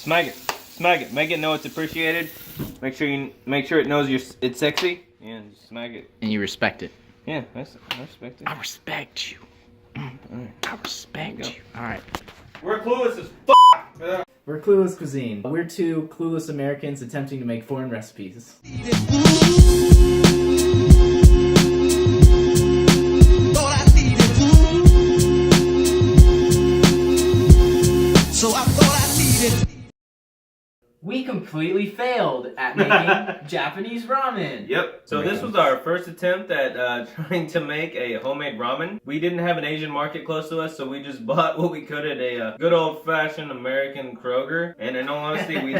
Smack it. Smack it. Make it know it's appreciated. Make sure it knows it's sexy. Yeah, just smack it. And you respect it. Yeah, I respect it. I respect you. I respect you. Alright. We're clueless as f***. We're Clueless Cuisine. We're two clueless Americans attempting to make foreign recipes. We completely failed at making Japanese ramen. Yep. So this was our first attempt at trying to make a homemade ramen. We didn't have an Asian market close to us, so we just bought what we could at a good old-fashioned American Kroger. And in all honesty, we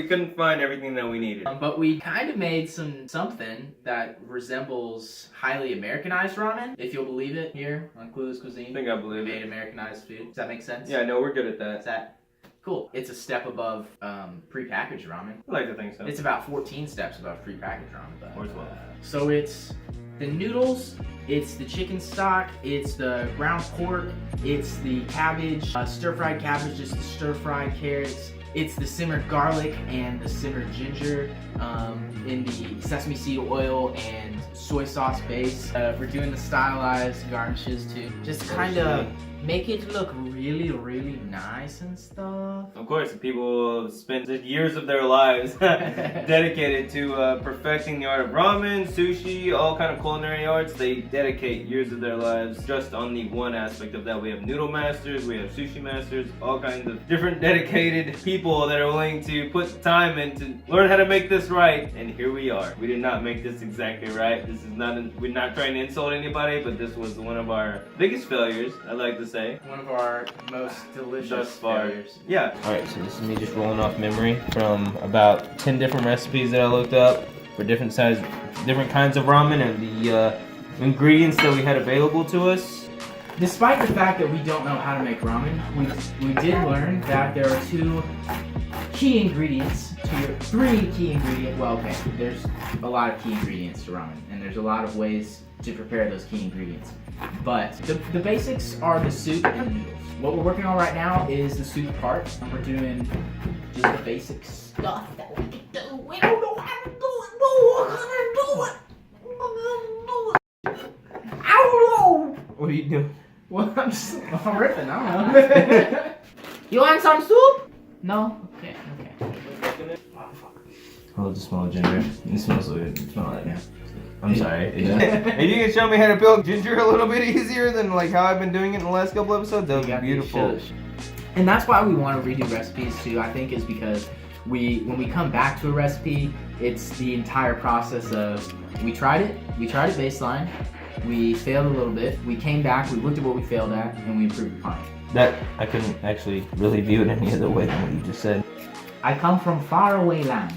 couldn't find everything that we needed. But we kind of made something that resembles highly Americanized ramen, if you'll believe it, here on Clueless Cuisine. I think I believe made it. Americanized food. Does that make sense? Yeah, no, we're good at that. Is that cool? It's a step above prepackaged ramen. I like to think so. It's about 14 steps above prepackaged ramen. Or 12. So it's the noodles, it's the chicken stock, it's the ground pork, it's the cabbage, stir-fried cabbage, just the stir-fried carrots. It's the simmered garlic and the simmered ginger in the sesame seed oil and soy sauce base. We're doing the stylized garnishes to just kind of make it look really, really nice and stuff. Of course, people spend years of their lives dedicated to perfecting the art of ramen, sushi, all kind of culinary arts. They dedicate years of their lives just on the one aspect of that. We have noodle masters, we have sushi masters, all kinds of different dedicated people that are willing to put time in to learn how to make this right. And here we are. We did not make this exactly right. This is not, we're not trying to insult anybody, but this was one of our biggest failures, I'd like to say. One of our most delicious failures. Yeah. Alright, so this is me just rolling off memory from about 10 different recipes that I looked up for different kinds of ramen and the ingredients that we had available to us. Despite the fact that we don't know how to make ramen, we did learn that there are three key ingredients, well, okay, there's a lot of key ingredients to ramen, and there's a lot of ways to prepare those key ingredients. But the basics are the soup and the noodles. What we're working on right now is the soup part. We're doing just the basic stuff that we can do. We don't know how to do it. I don't know. What are you doing? Well, I'm ripping. I don't know. You want some soup? No? Okay. Oh, the small ginger. It smells so good. Smell that now. I'm sorry. If you can show me how to peel ginger a little bit easier than like how I've been doing it in the last couple episodes, that would be beautiful. And that's why we want to redo recipes too, I think, is because when we come back to a recipe, it's the entire process of we tried it baseline, we failed a little bit, we came back, we looked at what we failed at, and we improved upon it. That I couldn't actually really view it any other way than what you just said. I come from faraway land.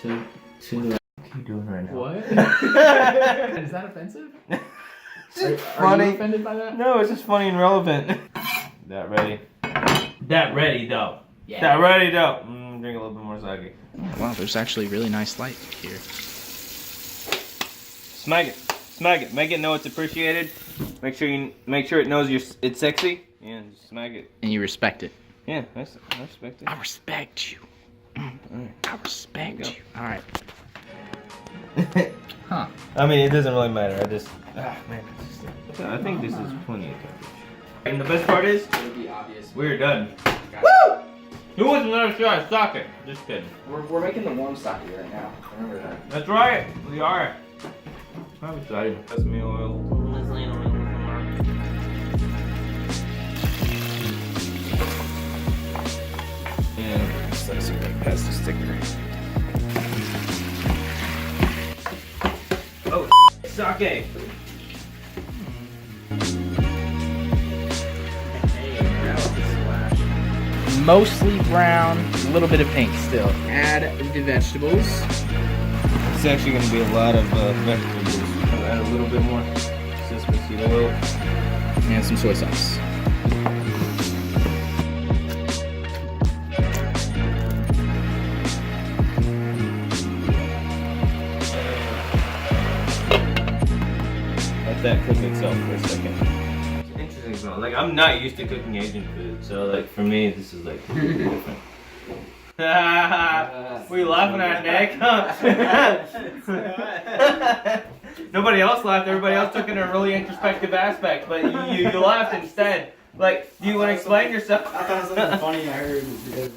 To What are you doing right now? What? Is that offensive? It's Are funny. you offended by that? No, it's just funny and relevant. That ready though. Yeah. That ready though. Drink a little bit more sake. Wow, there's actually really nice light here. Smack it. Smack it. Make it know it's appreciated. Make sure it knows it's sexy. Yeah, just smack it. And you respect it. Yeah, I respect it. I respect you. I respect you. Alright. Huh. I mean, it doesn't really matter. Man, I think this is plenty of coverage. And the best part is, It'll be obvious. we're done. Woo! Who wants another shot of sake? Just kidding. We're making the warm sake right now. Remember that. That's right. We are. I'm excited. Sesame oil. And slice it right past the sticker. Oh, sake. Mostly brown, a little bit of pink still. Add the vegetables. It's actually going to be a lot of vegetables. I'll add a little bit more sesame seed oil. And some soy sauce. Let that cook itself for a second. It's interesting smell. Like, I'm not used to cooking Asian food, so like for me, this is like different. What are you laughing at, Nick? Nobody else laughed. Everybody else took in a really introspective aspect, but you laughed instead. Like, do you want to explain yourself? I thought it was something funny I heard.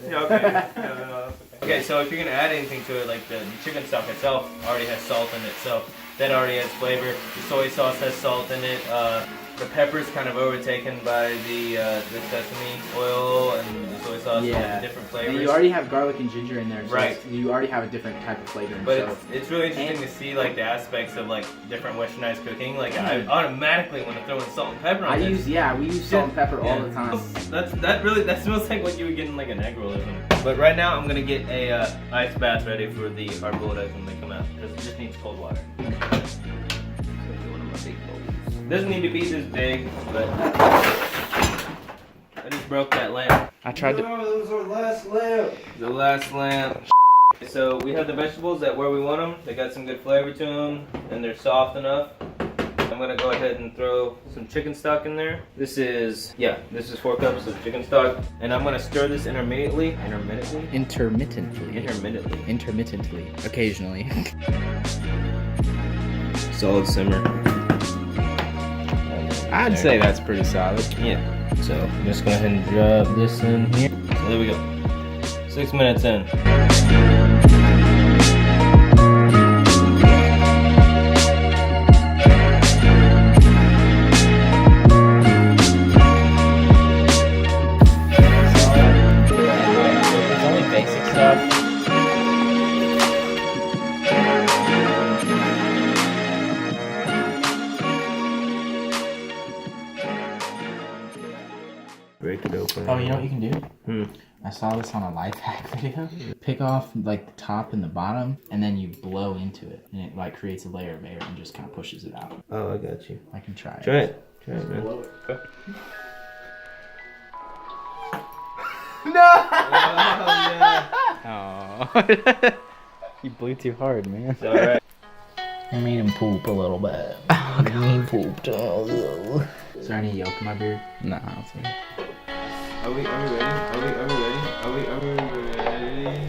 Yeah, okay. No, okay, so if you're gonna add anything to it, like the chicken stock itself already has salt in it, so that already has flavor. The soy sauce has salt in it. The pepper's kind of overtaken by the sesame oil and the soy sauce, all the different flavors. And you already have garlic and ginger in there, so right? You already have a different type of flavor. But so. it's really interesting to see like the aspects of like different westernized cooking. Like I automatically want to throw in salt and pepper on this. We use salt and pepper all the time. That smells like what you would get in like an egg roll or something. But right now I'm gonna get a ice bath ready for the hard-boiled eggs when they come out because it just needs cold water. Doesn't need to be this big, but I just broke that lamp. I tried to. No, that was our last lamp. The last lamp. So we have the vegetables at where we want them. They got some good flavor to them, and they're soft enough. I'm gonna go ahead and throw some chicken stock in there. This is 4 cups of chicken stock, and I'm gonna stir this intermittently. Intermittently. Occasionally. Solid simmer. I'd say that's pretty solid. Yeah. So I'm just gonna go ahead and drop this in here. So there we go. 6 minutes in. It's only basic stuff. Break it open. Oh, you know what you can do? I saw this on a life hack video. Pick off like the top and the bottom, and then you blow into it, and it like creates a layer of air and just kind of pushes it out. Oh, I got you. I can try it. Try it, man. No! Oh, Oh. You blew too hard, man. it's alright. I made him poop a little bit. Oh, He pooped. Oh. Is there any yolk in my beard? Nah, I don't think. Are we ready? Are we ready?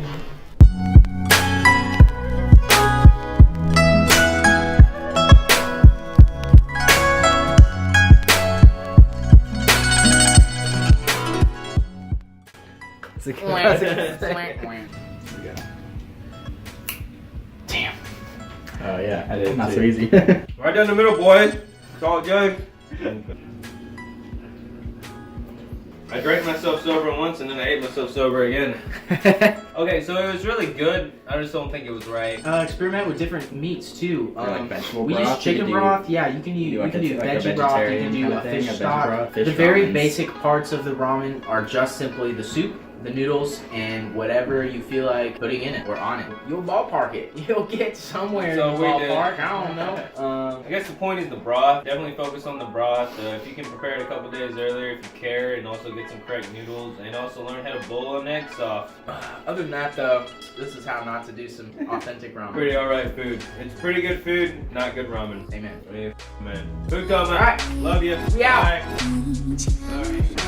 Damn. Oh yeah, I did not too. so easy. Right down the middle, boys. It's all good. I drank myself sober once and then I ate myself sober again. Okay, so it was really good. I just don't think it was right. Experiment with different meats too. like vegetable we broth, use chicken you could do- broth. Yeah, you can do like a veggie broth. You can vegetarian do kind a of thing, fish a veggie stock. broth, fish The very ramens. basic parts of the ramen are just simply the soup, the noodles, and whatever you feel like putting in it or on it. You'll ballpark it. You'll get somewhere So in the we did. ballpark. I don't know. I guess the point is the broth. Definitely focus on the broth. If you can prepare it a couple days earlier, if you care, and also get some correct noodles, and also learn how to boil an egg soft. Other than that, though, this is how not to do some authentic ramen. Pretty alright food. It's pretty good food, not good ramen. Amen. Man. Food comment. Alright. Love you. We out. Bye. Alright.